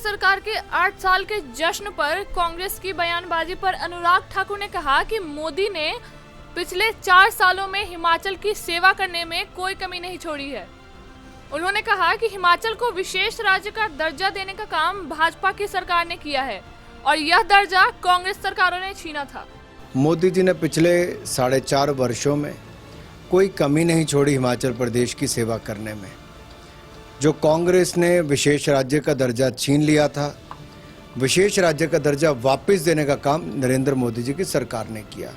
सरकार के 8 साल के जश्न पर कांग्रेस की बयानबाजी पर अनुराग ठाकुर ने कहा कि मोदी ने पिछले 4 सालों में हिमाचल की सेवा करने में कोई कमी नहीं छोड़ी है। उन्होंने कहा कि हिमाचल को विशेष राज्य का दर्जा देने का काम भाजपा की सरकार ने किया है और यह दर्जा कांग्रेस सरकारों ने छीना था। मोदी जी ने पिछले 4.5 वर्षों में कोई कमी नहीं छोड़ी हिमाचल प्रदेश की सेवा करने में। जो कांग्रेस ने विशेष राज्य का दर्जा छीन लिया था, विशेष राज्य का दर्जा वापस देने का काम नरेंद्र मोदी जी की सरकार ने किया।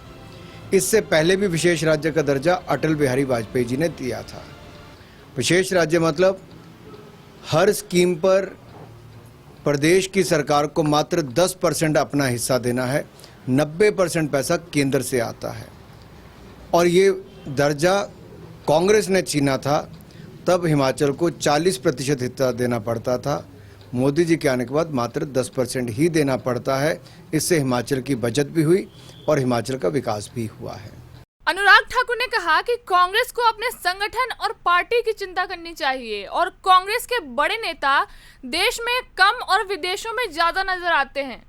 इससे पहले भी विशेष राज्य का दर्जा अटल बिहारी वाजपेयी जी ने दिया था। विशेष राज्य मतलब हर स्कीम पर प्रदेश की सरकार को मात्र 10% अपना हिस्सा देना है, 90% पैसा केंद्र से आता है। और ये दर्जा कांग्रेस ने छीना था, तब हिमाचल को 40% हिस्सा देना पड़ता था। मोदी जी के आने के बाद मात्र 10% ही देना पड़ता है। इससे हिमाचल की बचत भी हुई और हिमाचल का विकास भी हुआ है। अनुराग ठाकुर ने कहा कि कांग्रेस को अपने संगठन और पार्टी की चिंता करनी चाहिए और कांग्रेस के बड़े नेता देश में कम और विदेशों में ज्यादा नजर आते हैं।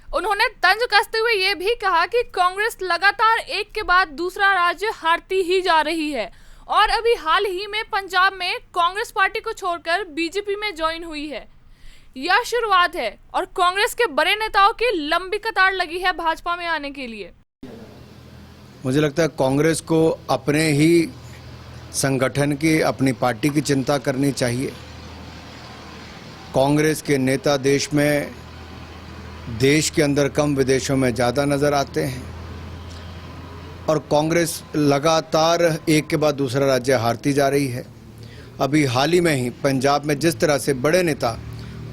उन्होंने तंज कसते हुए ये भी कहा कि कांग्रेस लगातार एक के बाद दूसरा राज्य हारती ही जा रही है और अभी हाल ही में पंजाब में कांग्रेस पार्टी को छोड़कर बीजेपी में ज्वाइन हुई है। यह शुरुआत है और कांग्रेस के बड़े नेताओं की लंबी कतार लगी है भाजपा में आने के लिए। मुझे लगता है कांग्रेस को अपने ही संगठन की, अपनी पार्टी की चिंता करनी चाहिए। कांग्रेस के नेता देश के अंदर कम, विदेशों में ज़्यादा नज़र आते हैं और कांग्रेस लगातार एक के बाद दूसरा राज्य हारती जा रही है। अभी हाल ही में ही पंजाब में जिस तरह से बड़े नेता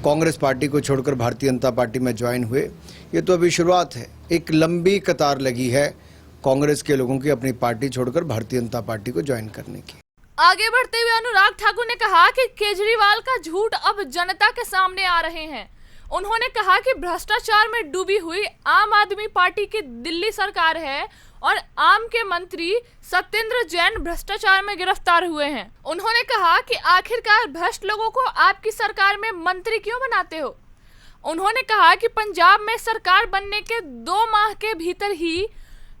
कांग्रेस पार्टी को छोड़कर भारतीय जनता पार्टी में ज्वाइन हुए, ये तो अभी शुरुआत है। एक लंबी कतार लगी है कांग्रेस के लोगों की अपनी पार्टी छोड़कर भारतीय जनता पार्टी को ज्वाइन करने की। आगे बढ़ते हुए अनुराग ठाकुर ने कहा कि केजरीवाल का झूठ अब जनता के सामने आ रहे हैं। उन्होंने कहा कि भ्रष्टाचार में डूबी हुई आम आदमी पार्टी की दिल्ली सरकार है और आम के मंत्री सत्येंद्र जैन भ्रष्टाचार में गिरफ्तार हुए हैं। उन्होंने कहा कि आखिरकार भ्रष्ट लोगों को आपकी सरकार में मंत्री क्यों बनाते हो। उन्होंने कहा कि पंजाब में सरकार बनने के 2 माह के भीतर ही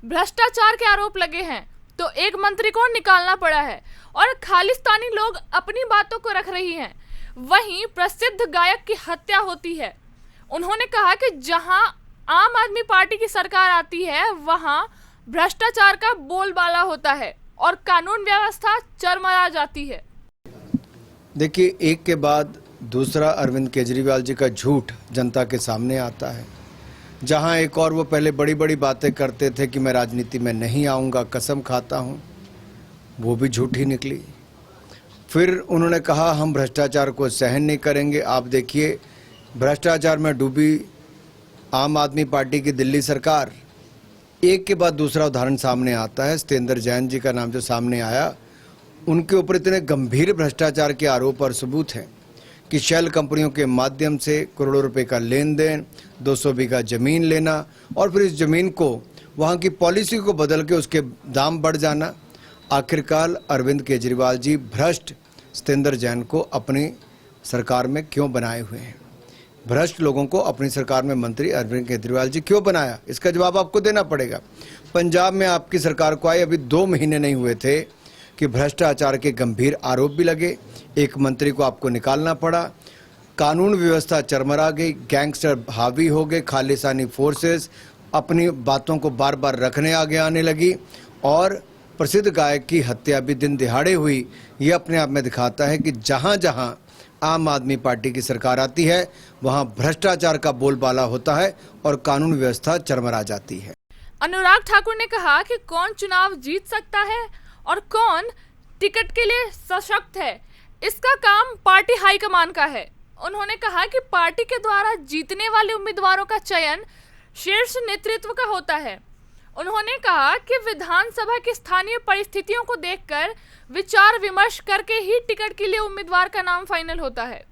भ्रष्टाचार के आरोप लगे हैं, तो एक मंत्री को निकालना पड़ा है और खालिस्तानी लोग अपनी बातों को रख रही हैं। वहीं प्रसिद्ध गायक की हत्या होती है। उन्होंने कहा कि जहां आम आदमी पार्टी की सरकार आती है, वहां भ्रष्टाचार का बोलबाला होता है और कानून व्यवस्था चरमरा जाती है। देखिए, एक के बाद दूसरा अरविंद केजरीवाल जी का झूठ जनता के सामने आता है। जहां एक और वो पहले बड़ी बड़ी बातें करते थे कि मैं राजनीति में नहीं आऊँगा, कसम खाता हूँ, वो भी झूठी निकली। फिर उन्होंने कहा हम भ्रष्टाचार को सहन नहीं करेंगे। आप देखिए, भ्रष्टाचार में डूबी आम आदमी पार्टी की दिल्ली सरकार, एक के बाद दूसरा उदाहरण सामने आता है। सत्येंद्र जैन जी का नाम जो सामने आया, उनके ऊपर इतने गंभीर भ्रष्टाचार के आरोप और सबूत हैं कि शेल कंपनियों के माध्यम से करोड़ों रुपए का लेन देन, 200 बीघा जमीन लेना और फिर इस जमीन को वहाँ की पॉलिसी को बदल के उसके दाम बढ़ जाना। आखिरकार अरविंद केजरीवाल जी भ्रष्ट सत्येंद्र जैन को अपनी सरकार में क्यों बनाए हुए हैं? भ्रष्ट लोगों को अपनी सरकार में मंत्री अरविंद केजरीवाल जी क्यों बनाया? इसका जवाब आपको देना पड़ेगा। पंजाब में आपकी सरकार को आए अभी 2 महीने नहीं हुए थे कि भ्रष्टाचार के गंभीर आरोप भी लगे, एक मंत्री को आपको निकालना पड़ा, कानून व्यवस्था चरमरा गई, गैंगस्टर हावी हो गए, खालिस्तानी फोर्सेस अपनी बातों को बार बार रखने आगे आने लगी और प्रसिद्ध गायक की हत्या भी दिन दिहाड़े हुई। ये अपने आप में दिखाता है कि जहाँ जहाँ आम आदमी पार्टी की सरकार आती है, वहाँ भ्रष्टाचार का बोलबाला होता है और कानून व्यवस्था चरमरा जाती है। अनुराग ठाकुर ने कहा कि कौन चुनाव जीत सकता है और कौन टिकट के लिए सशक्त है, इसका काम पार्टी हाईकमान का है। उन्होंने कहा कि पार्टी के द्वारा जीतने वाले उम्मीदवारों का चयन शीर्ष नेतृत्व का होता है। उन्होंने कहा कि विधानसभा की स्थानीय परिस्थितियों को देखकर विचार विमर्श करके ही टिकट के लिए उम्मीदवार का नाम फाइनल होता है।